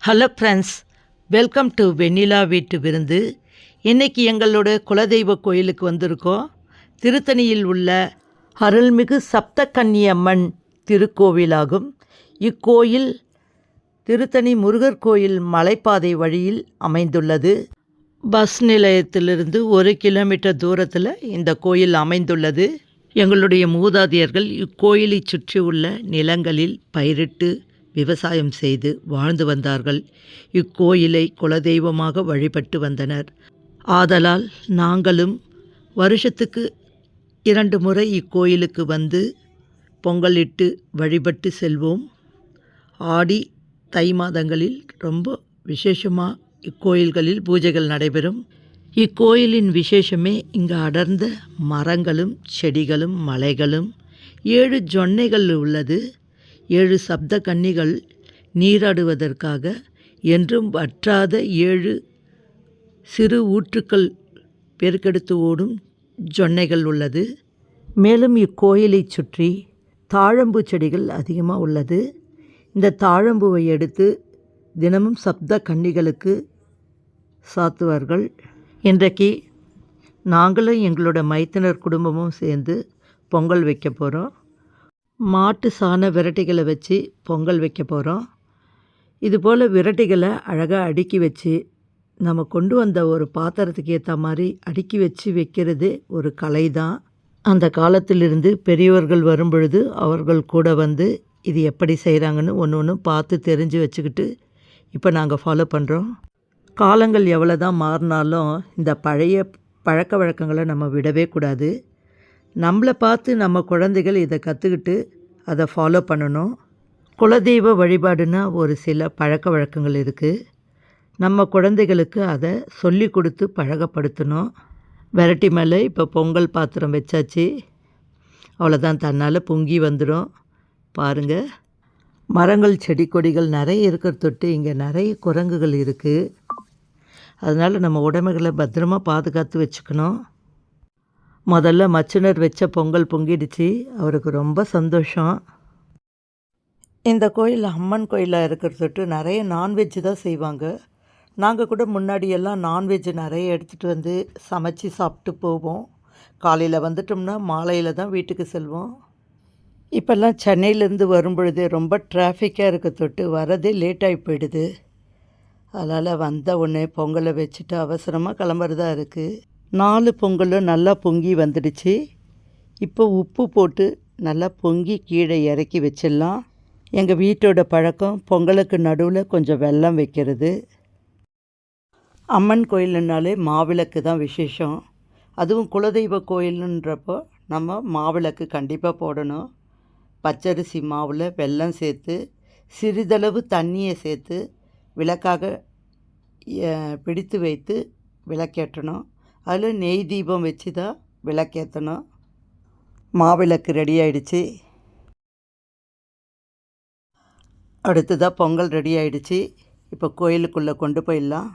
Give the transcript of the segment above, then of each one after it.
Hello friends, welcome to வெண்ணிலா வீட்டு விருந்து. இன்றைக்கி எங்களோட குலதெய்வ கோயிலுக்கு வந்திருக்கோம். திருத்தணியில் உள்ள அருள்மிகு சப்தகன்னி அம்மன் திருக்கோவிலாகும். இக்கோயில் திருத்தணி முருகர் கோயில் மலைப்பாதை வழியில் அமைந்துள்ளது. பஸ் நிலையத்திலிருந்து 1 கிலோமீட்டர் தூரத்தில் இந்த கோயில் அமைந்துள்ளது. எங்களுடைய மூதாதையர்கள் இக்கோயிலை சுற்றி உள்ள நிலங்களில் பயிரிட்டு விவசாயம் செய்து வாழ்ந்து வந்தார்கள். இக்கோயிலை குலதெய்வமாக வழிபட்டு வந்தனர். ஆதலால் நாங்களும் வருஷத்துக்கு 2 முறை இக்கோயிலுக்கு வந்து பொங்கலிட்டு வழிபட்டு செல்வோம். ஆடி தை மாதங்களில் ரொம்ப விசேஷமாக இக்கோயில்களில் பூஜைகள் நடைபெறும். இக்கோயிலின் விசேஷமே இங்கு அடர்ந்த மரங்களும் செடிகளும் மலைகளும் 7 ஜொன்னைகள் உள்ளது. 7 சப்த கன்னிகள் நீராடுவதற்காக என்றும் வற்றாத 7 சிறு ஊற்றுக்கள் பெருக்கெடுத்து ஓடும் ஜொன்னைகள் உள்ளது. மேலும் இக்கோயிலை சுற்றி தாழம்பூ செடிகள் அதிகமாக உள்ளது. இந்த தாழம்பூவை எடுத்து தினமும் சப்த கன்னிகளுக்கு சாத்துவார்கள். இன்றைக்கு நாங்களும் எங்களோட மைத்துனர் குடும்பமும் சேர்ந்து பொங்கல் வைக்க போகிறோம். மாட்டு சாண விரட்டிகளை வச்சு பொங்கல் வைக்க போகிறோம். இதுபோல் விரட்டிகளை அழகாக அடுக்கி வச்சு நம்ம கொண்டு வந்த ஒரு பாத்திரத்துக்கு ஏற்ற மாதிரி அடுக்கி வச்சு வைக்கிறது ஒரு கலை தான். அந்த காலத்திலிருந்து பெரியவர்கள் வரும்பொழுது அவர்கள் கூட வந்து இது எப்படி செய்கிறாங்கன்னு ஒன்று பார்த்து தெரிஞ்சு வச்சுக்கிட்டு இப்போ நாங்கள் ஃபாலோ பண்ணுறோம். காலங்கள் எவ்வளோ தான் மாறினாலும் இந்த பழைய பழக்க வழக்கங்களை நம்ம விடவே கூடாது. நம்மளை பார்த்து நம்ம குழந்தைகள் இதை கற்றுக்கிட்டு அதை ஃபாலோ பண்ணணும். குலதெய்வ வழிபாடுனா ஒரு சில பழக்க வழக்கங்கள் இருக்குது. நம்ம குழந்தைகளுக்கு அதை சொல்லி கொடுத்து பழகப்படுத்தணும். விரட்டி மேலே இப்போ பொங்கல் பாத்திரம் வச்சாச்சு. அவ்வளோதான், தன்னால் பொங்கி வந்துடும். பாருங்கள், மரங்கள் செடி கொடிகள் நிறைய இருக்கிற தொட்டு இங்கே நிறைய குரங்குகள் இருக்குது. அதனால் நம்ம உடைமைகளை பத்திரமாக பாதுகாத்து வச்சுக்கணும். முதல்ல மச்சினர் வச்ச பொங்கல் பொங்கிடுச்சு. அவருக்கு ரொம்ப சந்தோஷம். இந்த கோயில் அம்மன் கோயிலாக இருக்கிற தொட்டு நிறைய நான்வெஜ் தான் செய்வாங்க. நாங்கள் கூட முன்னாடியெல்லாம் நான்வெஜ் நிறைய எடுத்துகிட்டு வந்து சமைச்சு சாப்பிட்டு போவோம். காலையில் வந்துட்டோம்னா மாலையில் தான் வீட்டுக்கு செல்வோம். இப்போல்லாம் சென்னையிலேருந்து வரும்பொழுது ரொம்ப டிராஃபிக்காக இருக்க தொட்டு வரதே லேட்டாகி போயிடுது. அதனால் வந்த உடனே பொங்கலை வச்சுட்டு அவசரமாக கிளம்புறதா இருக்குது. 4 பொங்கலும் நல்லா பொங்கி வந்துடுச்சு. இப்போ உப்பு போட்டு நல்லா பொங்கி கீழே இறக்கி வச்சிடலாம். எங்கள் வீட்டோட பழக்கம் பொங்கலுக்கு நடுவில் கொஞ்சம் வெல்லம் வைக்கிறது. அம்மன் கோயிலுனாலே மாவிளக்கு தான் விசேஷம். அதுவும் குலதெய்வ கோயிலுன்றப்போ நம்ம மாவிளக்கு கண்டிப்பாக போடணும். பச்சரிசி மாவில் வெல்லம் சேர்த்து சிறிதளவு தண்ணியை சேர்த்து விளக்காக பிடித்து வைத்து விளக்கேற்றணும். அதில் நெய் தீபம் வச்சு தான் விளக்கேற்றணும். மாவிளக்கு ரெடி ஆகிடுச்சு. அடுத்ததாக பொங்கல் ரெடி ஆகிடுச்சு. இப்போ கோயிலுக்குள்ளே கொண்டு போயிடலாம்.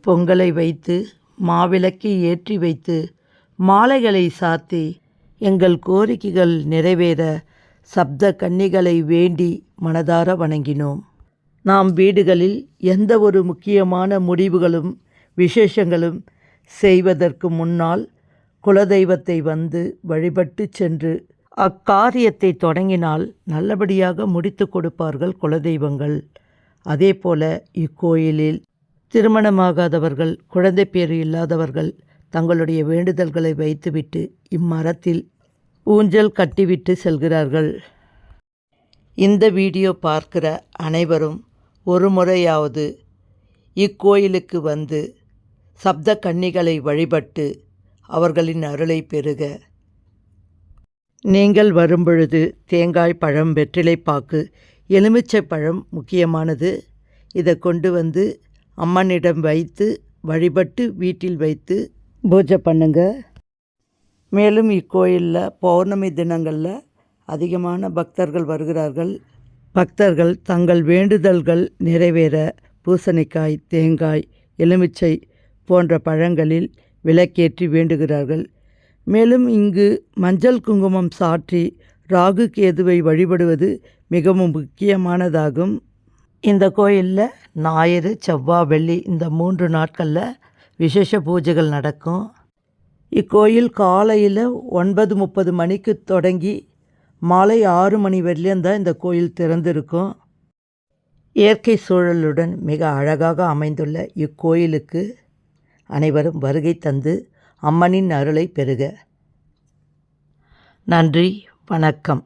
பொங்கலை வைத்து மாவிளக்கை ஏற்றி வைத்து மாலைகளை சாத்தி எங்கள் கோரிக்கைகள் நிறைவேற சப்த கன்னிகளை வேண்டி மனதார வணங்கினோம். நாம் வீடுகளில் எந்த ஒரு முக்கியமான முடிவுகளும் விசேஷங்களும் செய்வதற்கு முன்னால் குலதெய்வத்தை வந்து வழிபட்டு சென்று அக்காரியத்தை தொடங்கினால் நல்லபடியாக முடித்து கொடுப்பார்கள் குலதெய்வங்கள். அதேபோல இக்கோயிலில் திருமணமாகாதவர்கள், குழந்தை பேறு இல்லாதவர்கள் தங்களுடைய வேண்டுதல்களை வைத்துவிட்டு இம்மரத்தில் ஊஞ்சல் கட்டிவிட்டு செல்கிறார்கள். இந்த வீடியோ பார்க்கிற அனைவரும் ஒரு முறையாவது இக்கோயிலுக்கு வந்து சப்த கன்னிகளை வழிபட்டு அவர்களின் அருளை பெறுக. நீங்கள் வரும்பொழுது தேங்காய் பழம், வெற்றிலைப்பாக்கு, எலுமிச்சை பழம் முக்கியமானது. இதை கொண்டு வந்து அம்மனிடம் வைத்து வழிபட்டு வீட்டில் வைத்து பூஜை பண்ணுங்க. மேலும் இக்கோயிலில் பௌர்ணமி தினங்களில் அதிகமான பக்தர்கள் வருகிறார்கள். பக்தர்கள் தங்கள் வேண்டுதல்கள் நிறைவேற பூசணிக்காய், தேங்காய், எலுமிச்சை போன்ற பழங்களில் விளக்கேற்றி வேண்டுகிறார்கள். மேலும் இங்கு மஞ்சள் குங்குமம் சாற்றி ராகு கேதுவை வழிபடுவது மிகவும் முக்கியமானதாகும். இந்த கோயிலில் ஞாயிறு, செவ்வாய், வெள்ளி இந்த 3 நாட்களில் விசேஷ பூஜைகள் நடக்கும். இக்கோயில் காலையில் 9:30 மணிக்கு தொடங்கி மாலை 6 மணி வரையிலும் தான் இந்த கோயில் திறந்திருக்கும். இயற்கை சூழலுடன் மிக அழகாக அமைந்துள்ள இக்கோயிலுக்கு அனைவரும் வருகை தந்து அம்மனின் அருளை பெறுக. நன்றி, வணக்கம்.